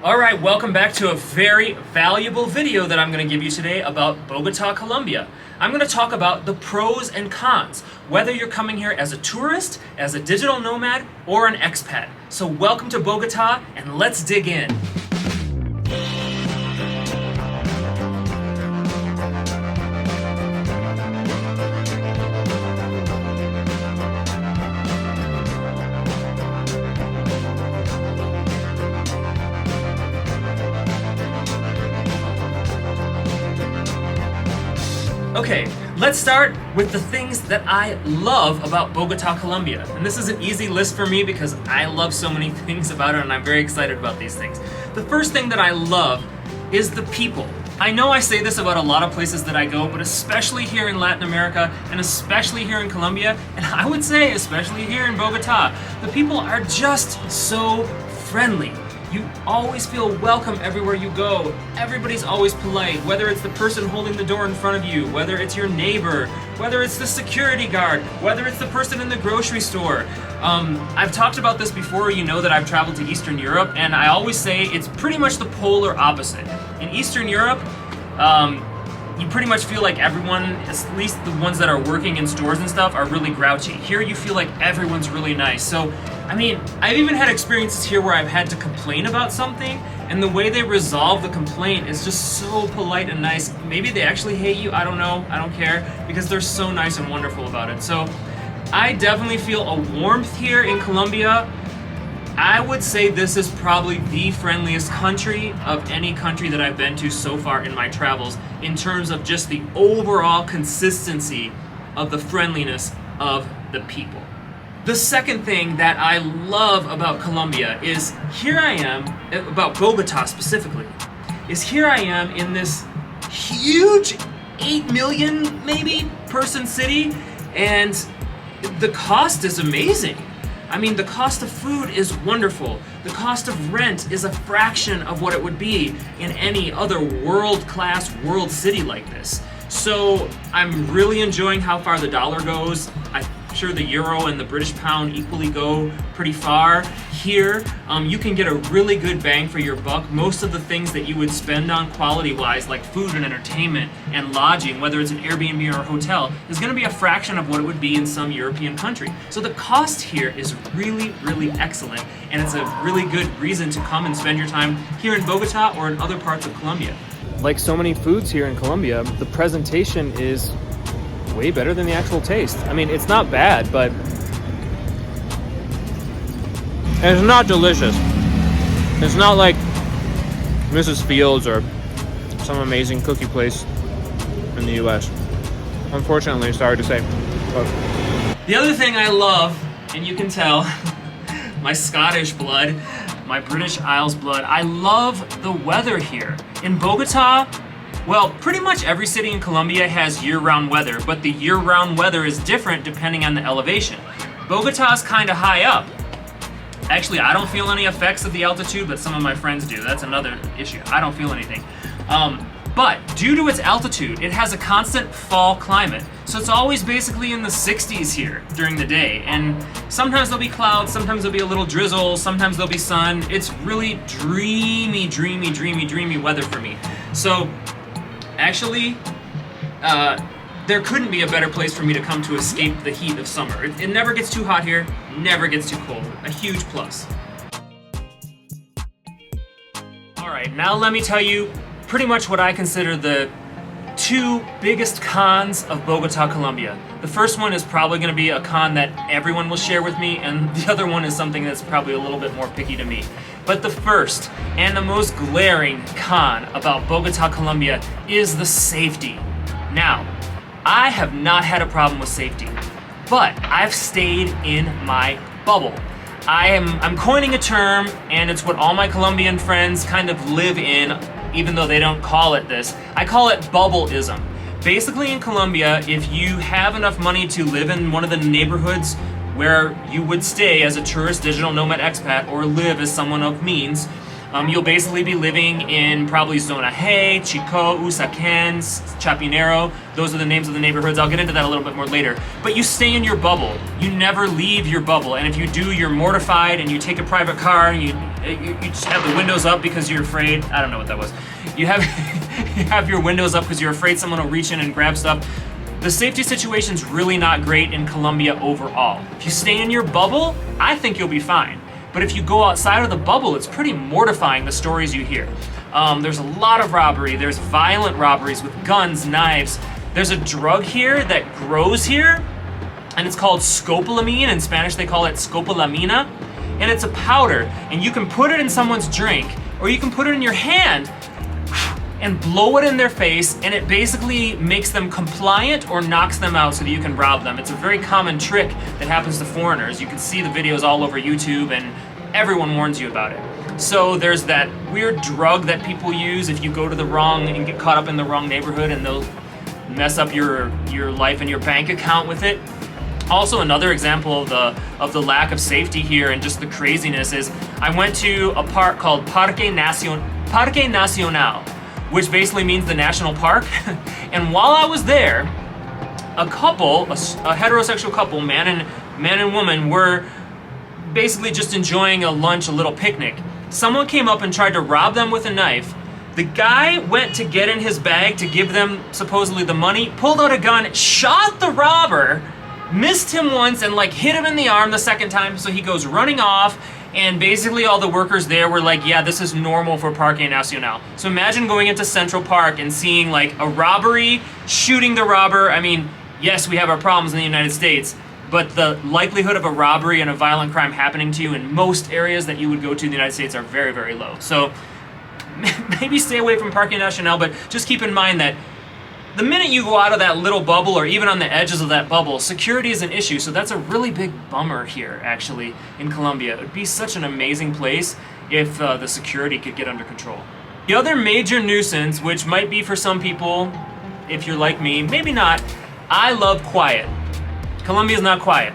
Alright, welcome back to a very valuable video that I'm going to give you today about Bogota, Colombia. I'm going to talk about the pros and cons, whether you're coming here as a tourist, as a digital nomad, or an expat. So welcome to Bogota, and let's dig in. Okay, let's start with the things that I love about Bogota, Colombia. And this is an easy list for me because I love so many things about it and I'm very excited about these things. The first thing that I love is the people. I know I say this about a lot of places that I go, but especially here in Latin America and especially here in Colombia, and I would say especially here in Bogota, the people are just so friendly. You always feel welcome everywhere you go. Everybody's always polite, whether it's the person holding the door in front of you, whether it's your neighbor, whether it's the security guard, whether it's the person in the grocery store. I've talked about this before. You know that I've traveled to Eastern Europe, and I always say it's pretty much the polar opposite. In Eastern Europe, you pretty much feel like everyone, at least the ones that are working in stores and stuff, are really grouchy. Here you feel like everyone's really nice. So, I mean, I've even had experiences here where I've had to complain about something, and the way they resolve the complaint is just so polite and nice. Maybe they actually hate you, I don't know, I don't care, because they're so nice and wonderful about it. So, I definitely feel a warmth here in Colombia. I would say this is probably the friendliest country of any country that I've been to so far in my travels in terms of just the overall consistency of the friendliness of the people. The second thing that I love about Colombia is here I am, about Bogota specifically, is here I am in this huge 8 million maybe person city, and the cost is amazing. I mean, the cost of food is wonderful. The cost of rent is a fraction of what it would be in any other world-class world city like this. So I'm really enjoying how far the dollar goes. I'm sure the euro and the British pound equally go pretty far. Here, you can get a really good bang for your buck. Most of the things that you would spend on quality-wise, like food and entertainment and lodging, whether it's an Airbnb or a hotel, is going to be a fraction of what it would be in some European country. So the cost here is really, really excellent, and it's a really good reason to come and spend your time here in Bogota or in other parts of Colombia. Like so many foods here in Colombia, the presentation is way better than the actual taste. I mean, it's not bad, but it's not delicious. It's not like Mrs. Fields or some amazing cookie place in the US. Unfortunately, sorry to say. But the other thing I love, and you can tell, my Scottish blood, my British Isles blood, I love the weather here. In Bogota, well, pretty much every city in Colombia has year-round weather, but the year-round weather is different depending on the elevation. Bogota is kind of high up. Actually, I don't feel any effects of the altitude, but some of my friends do. That's another issue. I don't feel anything. But due to its altitude, it has a constant fall climate. So it's always basically in the 60s here during the day. And sometimes there'll be clouds, sometimes there'll be a little drizzle, sometimes there'll be sun. It's really dreamy, dreamy, dreamy, dreamy weather for me. So actually, there couldn't be a better place for me to come to escape the heat of summer. It never gets too hot here, never gets too cold. A huge plus. All right, now let me tell you pretty much what I consider the two biggest cons of Bogota, Colombia. The first one is probably going to be a con that everyone will share with me, and the other one is something that's probably a little bit more picky to me. But the first and the most glaring con about Bogota, Colombia is the safety. Now, I have not had a problem with safety, but I've stayed in my bubble. I'm coining a term, and it's what all my Colombian friends kind of live in, even though they don't call it this. I call it bubbleism. Basically in Colombia, if you have enough money to live in one of the neighborhoods where you would stay as a tourist digital nomad expat or live as someone of means, you'll basically be living in probably Zona Hey, Chico, Usaquén, Chapinero. Those are the names of the neighborhoods. I'll get into that a little bit more later. But you stay in your bubble. You never leave your bubble. And if you do, you're mortified and you take a private car and you You just have the windows up because you're afraid. I don't know what that was. You have you have your windows up because you're afraid someone will reach in and grab stuff. The safety situation's really not great in Colombia overall. If you stay in your bubble, I think you'll be fine. But if you go outside of the bubble, it's pretty mortifying, the stories you hear. There's a lot of robbery. There's violent robberies with guns, knives. There's a drug here that grows here, and it's called scopolamine. In Spanish, they call it scopolamina. And it's a powder, and you can put it in someone's drink, or you can put it in your hand and blow it in their face, and it basically makes them compliant or knocks them out so that you can rob them. It's a very common trick that happens to foreigners. You can see the videos all over YouTube, and everyone warns you about it. So there's that weird drug that people use if you go to the wrong and get caught up in the wrong neighborhood, and they'll mess up your life and your bank account with it. Also, another example of the lack of safety here and just the craziness is I went to a park called Parque Nacional, which basically means the national park. And while I was there, a couple, a heterosexual couple, man and woman, were basically just enjoying a lunch, a little picnic. Someone came up and tried to rob them with a knife. The guy went to get in his bag to give them supposedly the money, pulled out a gun, shot the robber, missed him once, and like hit him in the arm the second time, so he goes running off. And basically all the workers there were like, yeah, this is normal for Parque Nacional. So imagine going into Central Park and seeing like a robbery, shooting the robber. I mean, yes, we have our problems in the United States, but the likelihood of a robbery and a violent crime happening to you in most areas that you would go to in the United States are very, very low. So maybe stay away from Parque Nacional, but just keep in mind that the minute you go out of that little bubble, or even on the edges of that bubble, security is an issue. So that's a really big bummer here, actually, in Colombia. It would be such an amazing place if the security could get under control. The other major nuisance, which might be for some people, if you're like me, maybe not, I love quiet. Colombia's not quiet.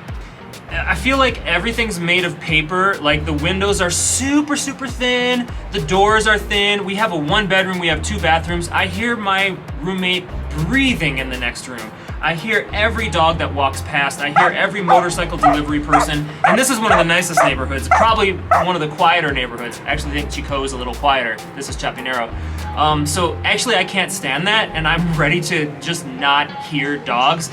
I feel like everything's made of paper. Like the windows are super, super thin. The doors are thin. We have a 1-bedroom, we have 2 bathrooms. I hear my roommate breathing in the next room. I hear every dog that walks past. I hear every motorcycle delivery person. And this is one of the nicest neighborhoods, probably one of the quieter neighborhoods. Actually, I think Chico is a little quieter. This is Chapinero. So actually, I can't stand that, and I'm ready to just not hear dogs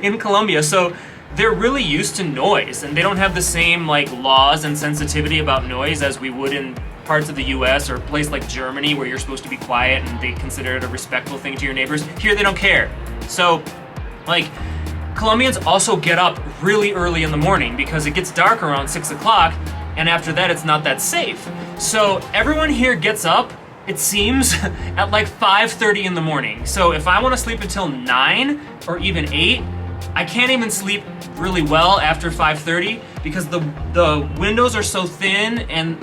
in Colombia. So they're really used to noise, and they don't have the same like laws and sensitivity about noise as we would in parts of the US or a place like Germany where you're supposed to be quiet and they consider it a respectful thing to your neighbors. Here they don't care. So like Colombians also get up really early in the morning because it gets dark around 6 o'clock, and after that it's not that safe. So everyone here gets up, it seems, at like 5:30 in the morning. So if I want to sleep until 9 or even 8, I can't even sleep really well after 5:30 because the windows are so thin, and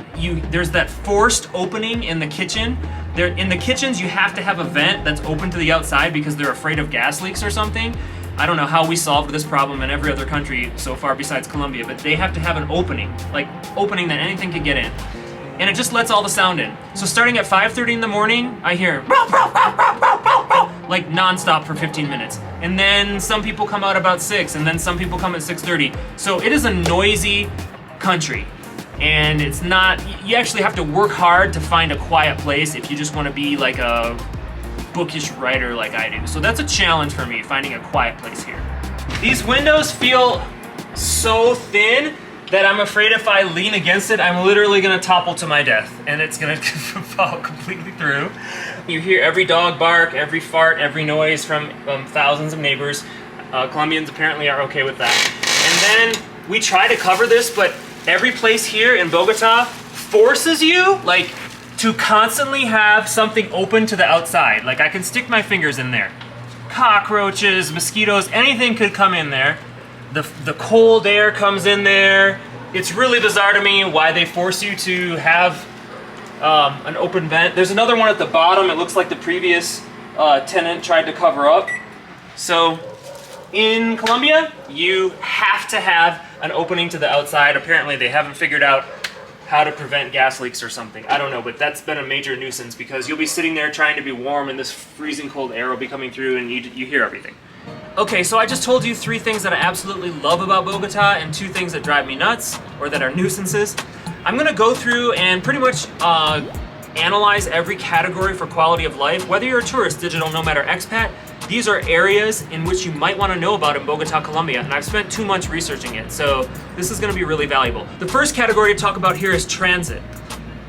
there's that forced opening in the kitchen. In the kitchens, you have to have a vent that's open to the outside because they're afraid of gas leaks or something. I don't know how we solved this problem in every other country so far besides Colombia, but they have to have an opening, like opening that anything could get in. And it just lets all the sound in. So starting at 5:30 in the morning, I hear like nonstop for 15 minutes. And then some people come out about 6, and then some people come at 6:30. So it is a noisy country. And it's not, you actually have to work hard to find a quiet place if you just want to be like a bookish writer like I do. So that's a challenge for me, finding a quiet place here. These windows feel so thin that I'm afraid if I lean against it, I'm literally gonna topple to my death, and it's gonna fall completely through. You hear every dog bark, every fart, every noise from thousands of neighbors. Colombians apparently are okay with that. And then we try to cover this, but every place here in Bogota forces you like to constantly have something open to the outside. Like I can stick my fingers in there. Cockroaches, mosquitoes, anything could come in there. The cold air comes in there. It's really bizarre to me why they force you to have an open vent. There's another one at the bottom. It looks like the previous tenant tried to cover up. So in Colombia, you have to have an opening to the outside. Apparently they haven't figured out how to prevent gas leaks or something. I don't know, but that's been a major nuisance because you'll be sitting there trying to be warm and this freezing cold air will be coming through and you hear everything. Okay, so I just told you 3 things that I absolutely love about Bogota and 2 things that drive me nuts or that are nuisances. I'm gonna go through and pretty much analyze every category for quality of life. Whether you're a tourist, digital nomad, or expat, these are areas in which you might want to know about in Bogota, Colombia, and I've spent 2 months researching it, so this is going to be really valuable. The first category to talk about here is transit.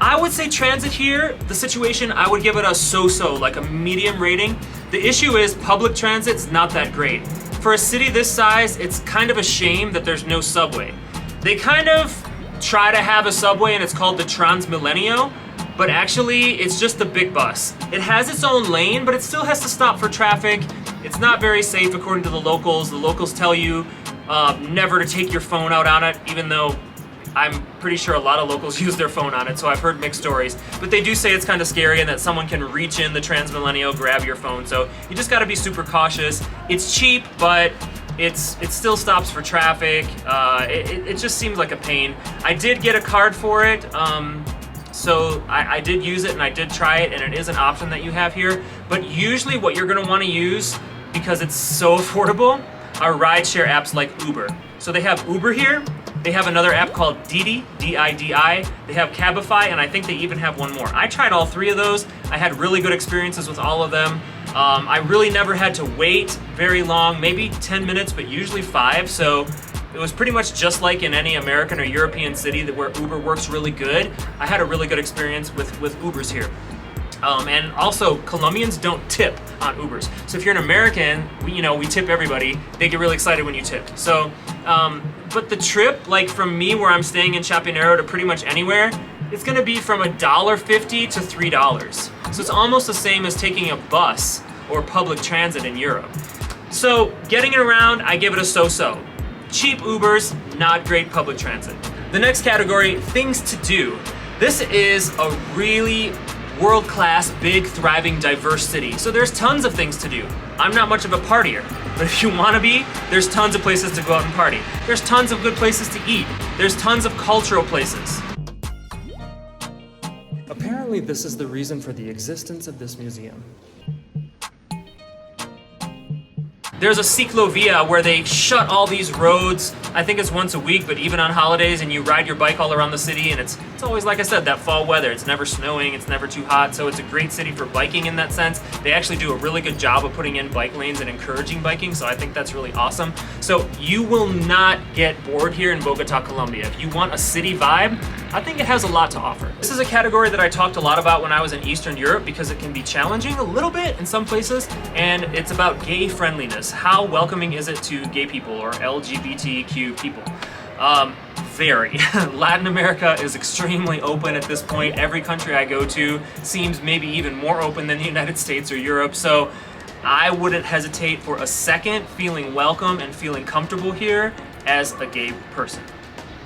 I would say transit here, the situation, I would give it a so-so, like a medium rating. The issue is public transit's not that great. For a city this size, it's kind of a shame that there's no subway. They kind of try to have a subway and it's called the Transmilenio, but actually it's just the big bus. It has its own lane, but it still has to stop for traffic. It's not very safe according to the locals. The locals tell you never to take your phone out on it, even though I'm pretty sure a lot of locals use their phone on it, so I've heard mixed stories. But they do say it's kind of scary and that someone can reach in the Transmilenio, grab your phone, so you just gotta be super cautious. It's cheap, but it still stops for traffic. It just seems like a pain. I did get a card for it, so I did use it and I did try it, and it is an option that you have here. But usually what you're gonna wanna use, because it's so affordable, are rideshare apps like Uber. So they have Uber here, they have another app called Didi, D-I-D-I, they have Cabify, and I think they even have one more. I tried all 3 of those. I had really good experiences with all of them. I really never had to wait very long, maybe 10 minutes, but usually 5, so it was pretty much just like in any American or European city where Uber works really good. I had a really good experience with Ubers here. And also, Colombians don't tip on Ubers. So if you're an American, we tip everybody. They get really excited when you tip. So, but the trip, like from me where I'm staying in Chapinero to pretty much anywhere, it's gonna be from $1.50 to $3. So it's almost the same as taking a bus or public transit in Europe. So getting it around, I give it a so-so. Cheap Ubers, not great public transit. The next category, things to do. This is a really world-class, big, thriving, diverse city. So there's tons of things to do. I'm not much of a partier, but if you wanna be, there's tons of places to go out and party. There's tons of good places to eat. There's tons of cultural places. Apparently this is the reason for the existence of this museum. There's a ciclovia where they shut all these roads. I think it's once a week, but even on holidays, and you ride your bike all around the city, and it's always, like I said, that fall weather. It's never snowing, it's never too hot, so it's a great city for biking in that sense. They actually do a really good job of putting in bike lanes and encouraging biking, so I think that's really awesome. So you will not get bored here in Bogota, Colombia. If you want a city vibe, I think it has a lot to offer. This is a category that I talked a lot about when I was in Eastern Europe because it can be challenging a little bit in some places, and it's about gay friendliness. How welcoming is it to gay people or LGBTQ people? Very. Latin America is extremely open at this point. Every country I go to seems maybe even more open than the United States or Europe, so I wouldn't hesitate for a second feeling welcome and feeling comfortable here as a gay person.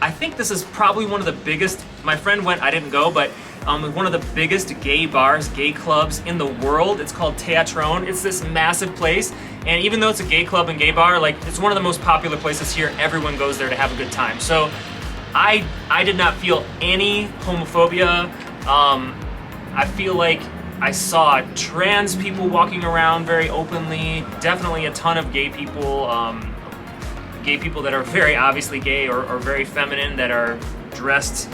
I think this is probably one of the biggest, my friend went, I didn't go, but one of the biggest gay bars, gay clubs in the world. It's called Teatron. It's this massive place, and even though it's a gay club and gay bar, like, it's one of the most popular places here. Everyone goes there to have a good time. So I did not feel any homophobia. I feel like I saw trans people walking around very openly, definitely a ton of gay people that are very obviously gay or very feminine, that are dressed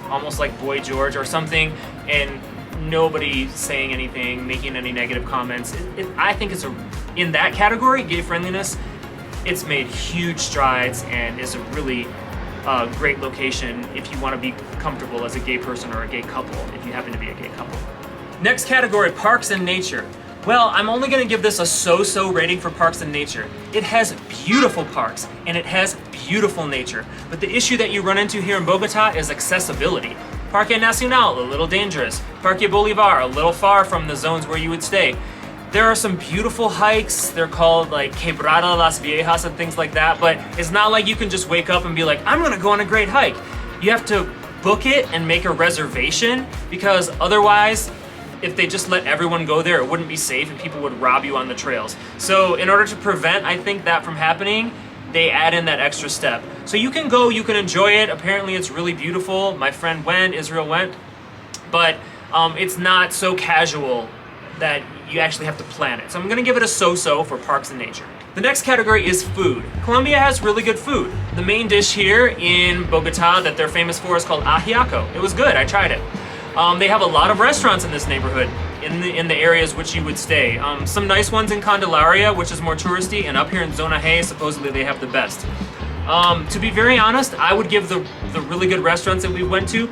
almost like Boy George or something, and nobody saying anything, making any negative comments. I think in that category, gay friendliness, it's made huge strides and is a really great location if you want to be comfortable as a gay person or a gay couple, if you happen to be a gay couple. Next category, parks and nature. Well, I'm only gonna give this a so-so rating for parks and nature. It has beautiful parks and it has beautiful nature, but the issue that you run into here in Bogota is accessibility. Parque Nacional, a little dangerous. Parque Bolivar, a little far from the zones where you would stay. There are some beautiful hikes. They're called like Quebrada Las Viejas and things like that, but it's not like you can just wake up and be like, I'm gonna go on a great hike. You have to book it and make a reservation, because otherwise, if they just let everyone go there, it wouldn't be safe and people would rob you on the trails. So in order to prevent, I think, that from happening, they add in that extra step. So you can go, you can enjoy it. Apparently it's really beautiful. My friend went, Israel went, but it's not so casual that you actually have to plan it. So I'm gonna give it a so-so for parks and nature. The next category is food. Colombia has really good food. The main dish here in Bogota that they're famous for is called ajiaco. It was good, I tried it. They have a lot of restaurants in this neighborhood, in the areas which you would stay. Some nice ones in Candelaria, which is more touristy, and up here in Zona Hey, supposedly they have the best. To be very honest, I would give the really good restaurants that we went to,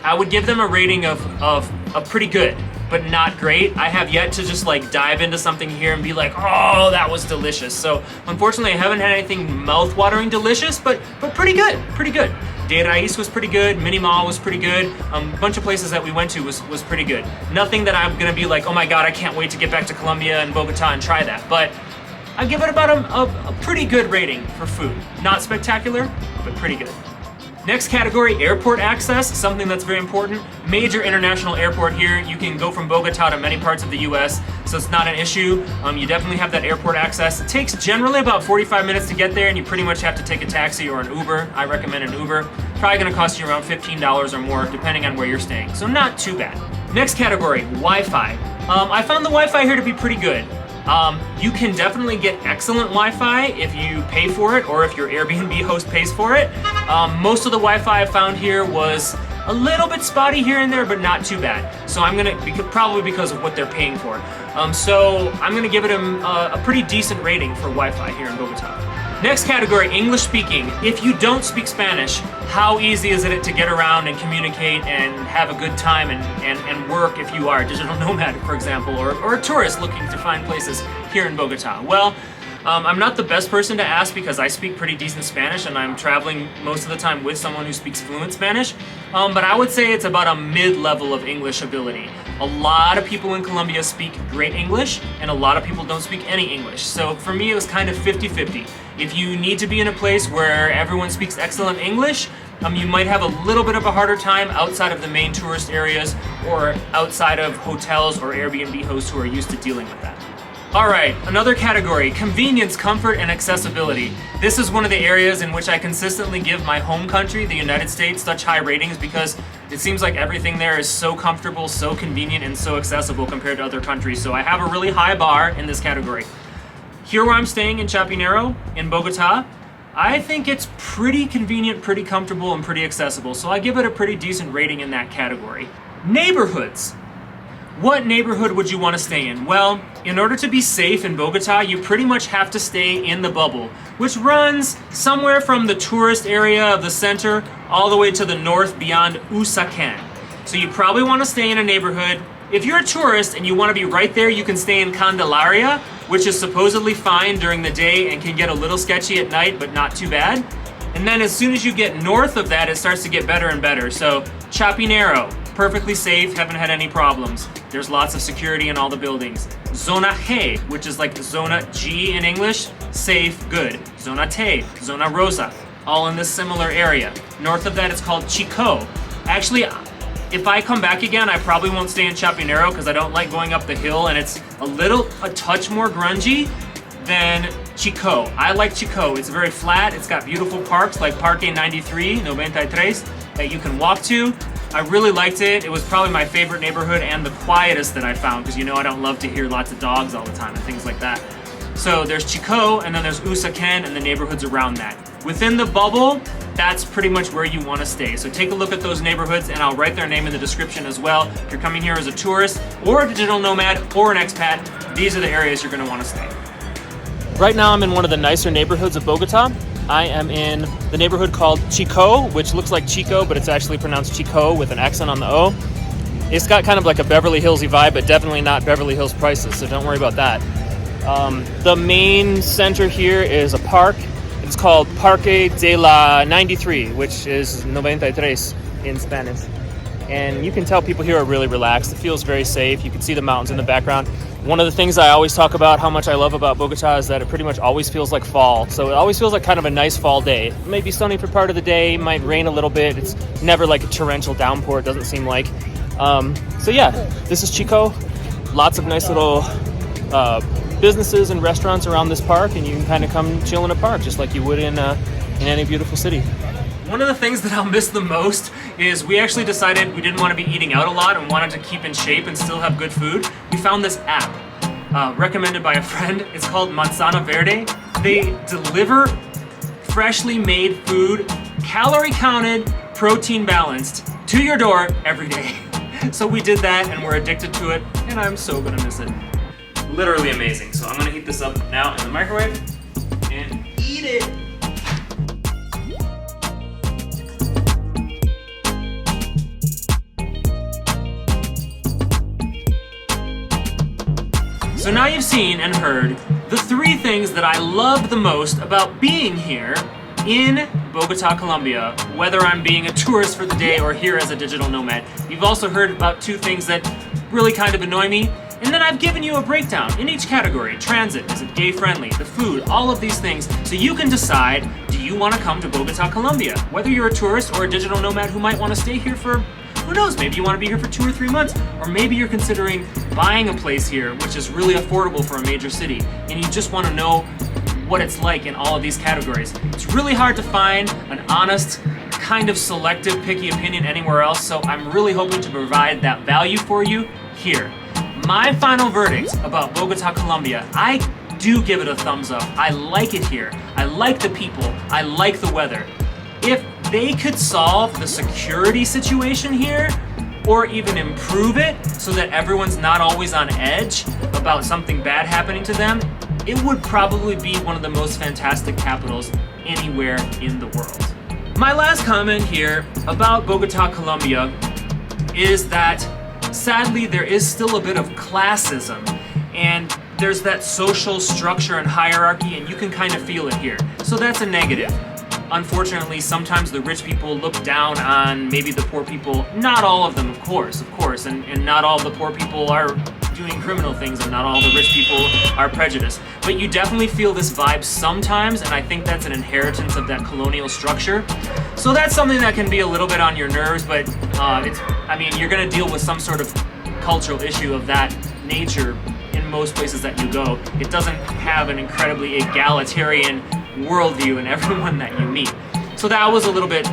I would give them a rating of pretty good, but not great. I have yet to just like dive into something here and be like, oh, that was delicious. So unfortunately, I haven't had anything mouth-watering delicious, but pretty good, pretty good. De Raiz was pretty good, Mini Mall was pretty good, a bunch of places that we went to was pretty good. Nothing that I'm gonna be like, oh my God, I can't wait to get back to Colombia and Bogota and try that, but I give it about a pretty good rating for food. Not spectacular, but pretty good. Next category, airport access, something that's very important. Major international airport here. You can go from Bogota to many parts of the US, so it's not an issue. You definitely have that airport access. It takes generally about 45 minutes to get there, and you pretty much have to take a taxi or an Uber. I recommend an Uber. Probably gonna cost you around $15 or more, depending on where you're staying, so not too bad. Next category, Wi-Fi. I found the Wi-Fi here to be pretty good. You can definitely get excellent Wi-Fi if you pay for it or if your Airbnb host pays for it. Most of the Wi-Fi I found here was a little bit spotty here and there, but not too bad. So I'm gonna, probably because of what they're paying for. So I'm gonna give it a pretty decent rating for Wi-Fi here in Bogota. Next category, English speaking. If you don't speak Spanish, how easy is it to get around and communicate and have a good time and work if you are a digital nomad, for example, or a tourist looking to find places here in Bogota? Well, I'm not the best person to ask because I speak pretty decent Spanish and I'm traveling most of the time with someone who speaks fluent Spanish, but I would say it's about a mid-level of English ability. A lot of people in Colombia speak great English and a lot of people don't speak any English. So for me, it was kind of 50-50. If you need to be in a place where everyone speaks excellent English, you might have a little bit of a harder time outside of the main tourist areas or outside of hotels or Airbnb hosts who are used to dealing with that. All right, another category, convenience, comfort, and accessibility. This is one of the areas in which I consistently give my home country, the United States, such high ratings because it seems like everything there is so comfortable, so convenient, and so accessible compared to other countries. So I have a really high bar in this category. Here where I'm staying in Chapinero, in Bogota, I think it's pretty convenient, pretty comfortable, and pretty accessible. So I give it a pretty decent rating in that category. Neighborhoods. What neighborhood would you want to stay in? Well, in order to be safe in Bogota, you pretty much have to stay in the bubble, which runs somewhere from the tourist area of the center all the way to the north beyond Usaquén. So you probably want to stay in a neighborhood. If you're a tourist and you want to be right there, you can stay in Candelaria, which is supposedly fine during the day and can get a little sketchy at night, but not too bad. And then as soon as you get north of that, it starts to get better and better. So Chapinero, perfectly safe, haven't had any problems. There's lots of security in all the buildings. Zona G, which is like Zona G in English, safe, good. Zona T, Zona Rosa, all in this similar area. North of that, it's called Chico. Actually, if I come back again, I probably won't stay in Chapinero because I don't like going up the hill and it's a touch more grungy than Chico. I like Chico. It's very flat. It's got beautiful parks like Parque 93, 93, that you can walk to. I really liked it. It was probably my favorite neighborhood and the quietest that I found because you know I don't love to hear lots of dogs all the time and things like that. So there's Chico and then there's Usaquén and the neighborhoods around that. Within the bubble, that's pretty much where you want to stay. So take a look at those neighborhoods and I'll write their name in the description as well. If you're coming here as a tourist or a digital nomad or an expat, these are the areas you're going to want to stay. Right now I'm in one of the nicer neighborhoods of Bogota. I am in the neighborhood called Chico, which looks like Chico, but it's actually pronounced Chico with an accent on the O. It's got kind of like a Beverly Hillsy vibe, but definitely not Beverly Hills prices, so don't worry about that. The main center here is a park. It's called Parque de la 93, which is 93 in Spanish. And you can tell people here are really relaxed. It feels very safe. You can see the mountains in the background. One of the things I always talk about, how much I love about Bogota, is that it pretty much always feels like fall. So it always feels like kind of a nice fall day. It may be sunny for part of the day, might rain a little bit. It's never like a torrential downpour, it doesn't seem like. So yeah, this is Chico. Lots of nice little businesses and restaurants around this park, and you can kind of come chill in a park just like you would in any beautiful city. One of the things that I'll miss the most is we actually decided we didn't want to be eating out a lot and wanted to keep in shape and still have good food. We found this app. recommended by a friend. It's called Manzana Verde. They deliver freshly made food, calorie counted, protein balanced, to your door every day. So we did that and we're addicted to it, and I'm so gonna miss it. Literally amazing. So I'm gonna heat this up now in the microwave and eat it. So now you've seen and heard the 3 things that I love the most about being here in Bogota, Colombia, whether I'm being a tourist for the day or here as a digital nomad. You've also heard about 2 things that really kind of annoy me, and then I've given you a breakdown in each category. Transit, is it gay friendly, the food, all of these things, so you can decide, do you want to come to Bogota, Colombia? Whether you're a tourist or a digital nomad who might want to stay here for, who knows, maybe you want to be here for 2 or 3 months, or maybe you're considering buying a place here, which is really affordable for a major city, and you just want to know what it's like in all of these categories. It's really hard to find an honest, kind of selective, picky opinion anywhere else, so I'm really hoping to provide that value for you here. My final verdict about Bogota, Colombia, I do give it a thumbs up. I like it here. I like the people. I like the weather. If they could solve the security situation here, or even improve it so that everyone's not always on edge about something bad happening to them, it would probably be one of the most fantastic capitals anywhere in the world. My last comment here about Bogota, Colombia is that sadly there is still a bit of classism, and there's that social structure and hierarchy, and you can kind of feel it here. So that's a negative. Unfortunately, sometimes the rich people look down on maybe the poor people. Not all of them, of course, and not all the poor people are doing criminal things, and not all the rich people are prejudiced. But you definitely feel this vibe sometimes, and I think that's an inheritance of that colonial structure. So that's something that can be a little bit on your nerves, but you're gonna deal with some sort of cultural issue of that nature in most places that you go. It doesn't have an incredibly egalitarian worldview in everyone that you meet. So that was a little bit,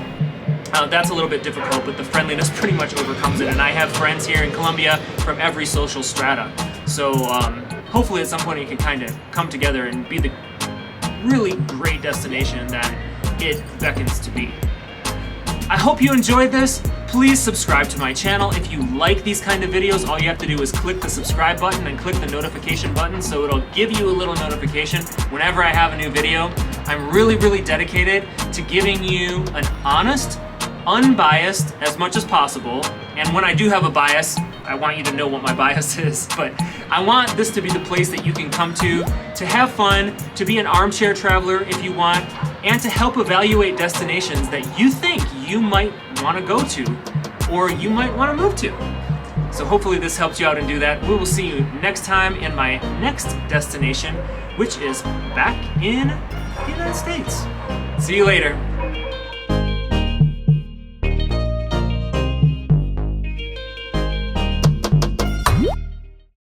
that's a little bit difficult, but the friendliness pretty much overcomes it. And I have friends here in Colombia from every social strata. So hopefully at some point you can kind of come together and be the really great destination that it beckons to be. I hope you enjoyed this. Please subscribe to my channel. If you like these kind of videos, all you have to do is click the subscribe button and click the notification button, so it'll give you a little notification whenever I have a new video. I'm really, really dedicated to giving you an honest, unbiased, as much as possible, and when I do have a bias, I want you to know what my bias is, but I want this to be the place that you can come to have fun, to be an armchair traveler if you want, and to help evaluate destinations that you think you might want to go to, or you might want to move to. So hopefully this helps you out and do that. We will see you next time in my next destination, which is back in the United States. See you later.